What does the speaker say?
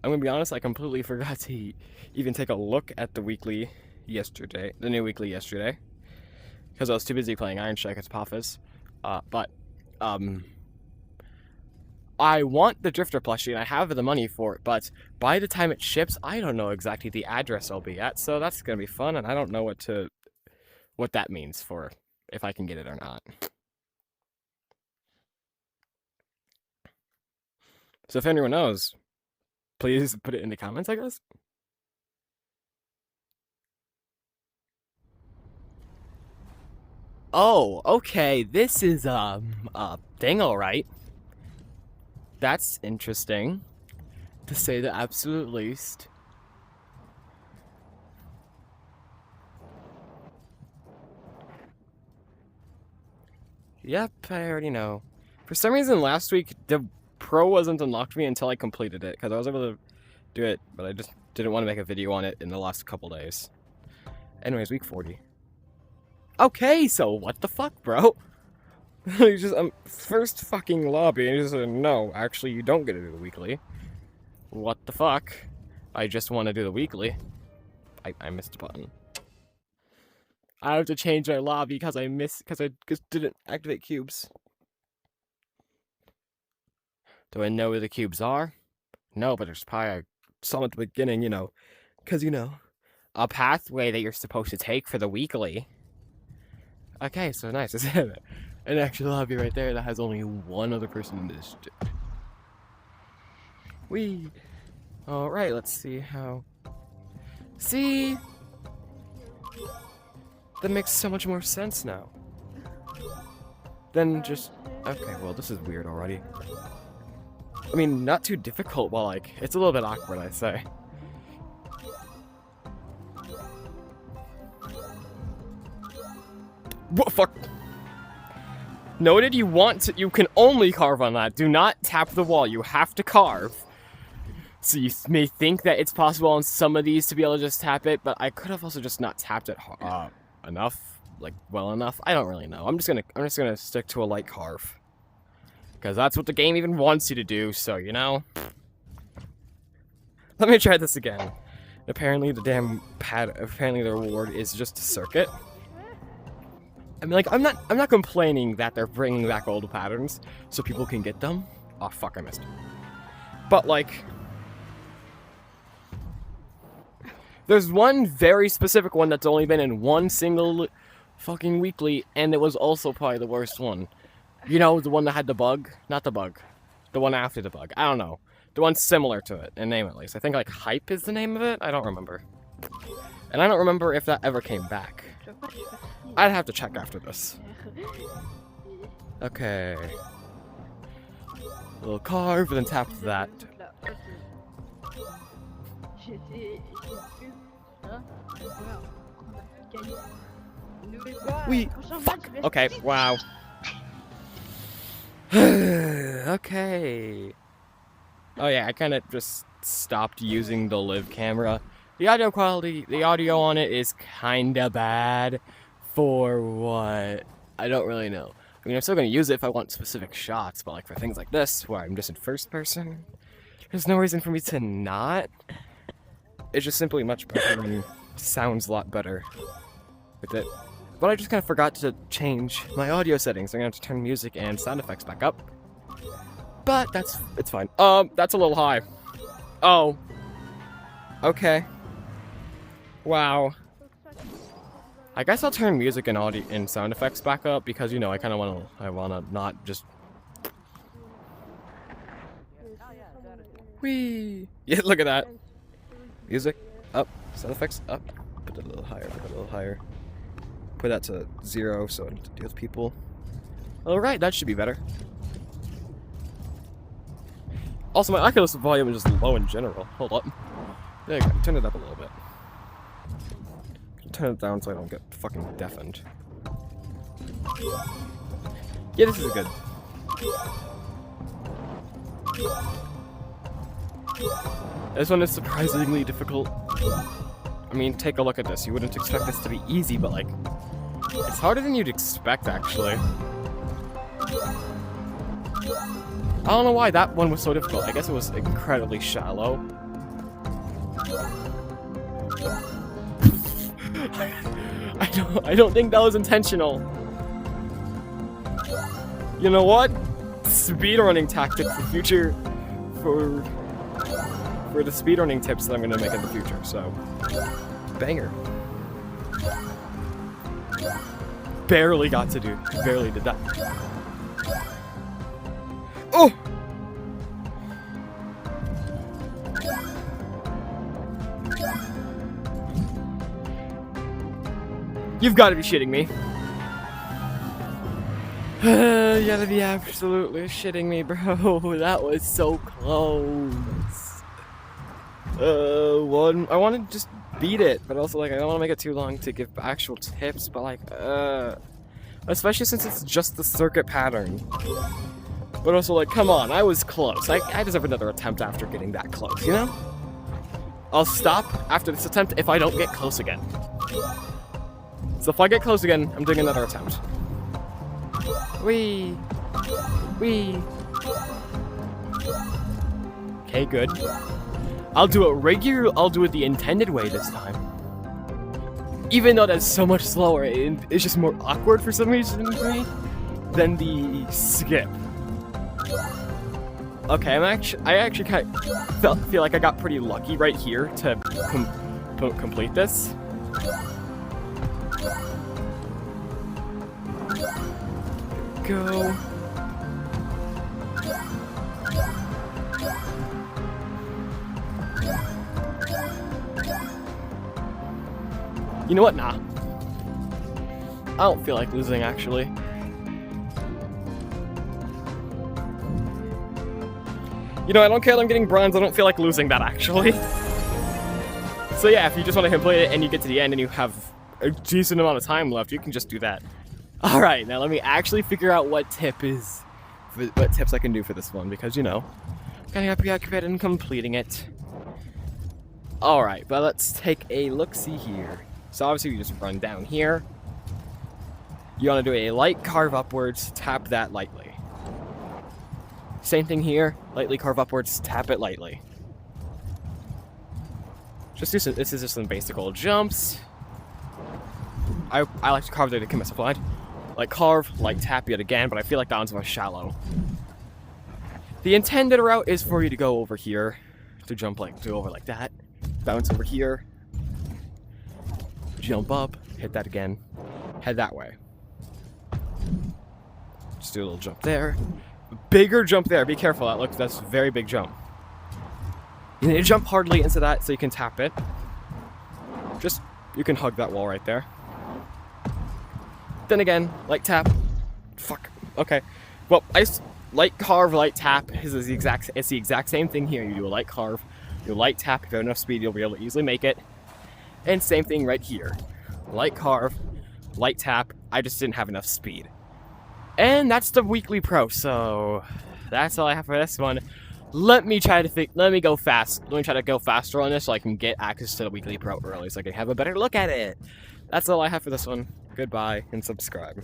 I'm gonna be honest, I completely forgot to even take a look at the new weekly yesterday, because I was too busy playing Iron Strike at Apophis. But I want the Drifter plushie and I have the money for it, but by the time it ships, I don't know exactly the address I'll be at, so that's gonna be fun, and I don't know what that means for if I can get it or not. So if anyone knows, please put it in the comments, I guess. Oh, okay, this is a thing, alright. That's interesting, to say the absolute least. Yep, I already know. For some reason last week, the Pro wasn't unlocked for me until I completed it, because I was able to do it, but I just didn't want to make a video on it in the last couple days. Anyways, week 40. Okay, so what the fuck, bro? You just, first fucking lobby, and you just said, no, actually, you don't get to do the weekly. What the fuck? I just want to do the weekly. I missed a button. I have to change my lobby because I just didn't activate cubes. Do I know where the cubes are? No, but there's probably some at the beginning, you know. Because, you know, a pathway that you're supposed to take for the weekly. Okay, so nice. Is it an actual lobby right there that has only one other person in the district? Whee! Alright, let's see how... See? That makes so much more sense now. Then just... Okay, well, this is weird already. I mean, not too difficult, but, like, it's a little bit awkward, I say. What fuck? Noted you can only carve on that. Do not tap the wall, you have to carve. So you may think that it's possible on some of these to be able to just tap it, but I could have also just not tapped it enough, like well enough. I don't really know. I'm just gonna stick to a light carve, because that's what the game even wants you to do. So you know. Let me try this again. Apparently the reward is just a circuit. I mean, like, I'm not complaining that they're bringing back old patterns so people can get them. Oh fuck, I missed. But like, there's one very specific one that's only been in one single fucking weekly, and it was also probably the worst one. You know, the one that had the bug? Not the bug. The one after the bug. I don't know. The one similar to it, in name at least. I think, like, Hype is the name of it? I don't remember. And I don't remember if that ever came back. I'd have to check after this. Okay. A little carve, and then tap that. Fuck! Okay, wow. Okay. Oh yeah, I kind of just stopped using the live camera. The audio quality, the audio on it is kinda bad. For what? I don't really know. I mean, I'm still gonna use it if I want specific shots, but like for things like this, where I'm just in first person, there's no reason for me to not. It's just simply much better and sounds a lot better with it. But I just kind of forgot to change my audio settings. I'm gonna have to turn music and sound effects back up. But it's fine. That's a little high. Oh. Okay. Wow. I guess I'll turn music and audio and sound effects back up because, you know, I wanna not just... Whee! Yeah, look at that. Music up, sound effects up. Put it a little higher, put it a little higher. Put that to 0 so I don't have to deal with people. Alright, that should be better. Also, my Oculus volume is just low in general. Hold up. There you go, turn it up a little bit. Turn it down so I don't get fucking deafened. Yeah, this is good. This one is surprisingly difficult. I mean, take a look at this. You wouldn't expect this to be easy, but like, it's harder than you'd expect, actually. I don't know why that one was so difficult. I guess it was incredibly shallow. I don't think that was intentional. You know what? Speedrunning tactics for future, for the speedrunning tips that I'm gonna make in the future. So, banger. Barely got to do. Barely did that. Oh! You've got to be shitting me. You gotta be absolutely shitting me, bro. That was so close. I want to just beat it, but also, like, I don't want to make it too long to give actual tips, but, like, especially since it's just the circuit pattern. But also, like, come on, I was close. I deserve another attempt after getting that close, you know? I'll stop after this attempt if I don't get close again. So if I get close again, I'm doing another attempt. Wee. Wee. Okay, good. I'll do it the intended way this time. Even though that's so much slower, it's just more awkward for some reason for me than the skip. Okay, I actually kind of feel like I got pretty lucky right here to complete this. Go. You know what? Nah. I don't feel like losing, actually. You know, I don't care that I'm getting bronze, I don't feel like losing that, actually. So yeah, if you just want to complete it and you get to the end and you have a decent amount of time left, you can just do that. Alright, now let me actually figure out what tips I can do for this one, because, you know, kind of got preoccupied in completing it. Alright, but let's take a look-see here. So obviously you just run down here. You want to do a light carve upwards, tap that lightly. Same thing here, lightly carve upwards, tap it lightly. This is just some basic old jumps. I like to carve there to keep myself alive. Like carve, like tap yet again, but I feel like that one's more shallow. The intended route is for you to go over here, to jump over like that, bounce over here, jump up, hit that again, head that way. Just do a little jump there. Bigger jump there, be careful, that's a very big jump. You need to jump hardly into that so you can tap it. You can hug that wall right there. Then again, light tap. Fuck. Okay. Well, light carve, light tap it's the exact same thing here. You do a light carve, you light tap. If you have enough speed, you'll be able to easily make it. And same thing right here. Light carve, light tap. I just didn't have enough speed. And that's the weekly pro. So that's all I have for this one. Let me try to go fast. Let me try to go faster on this so I can get access to the weekly pro early, so I can have a better look at it. That's all I have for this one. Goodbye and subscribe.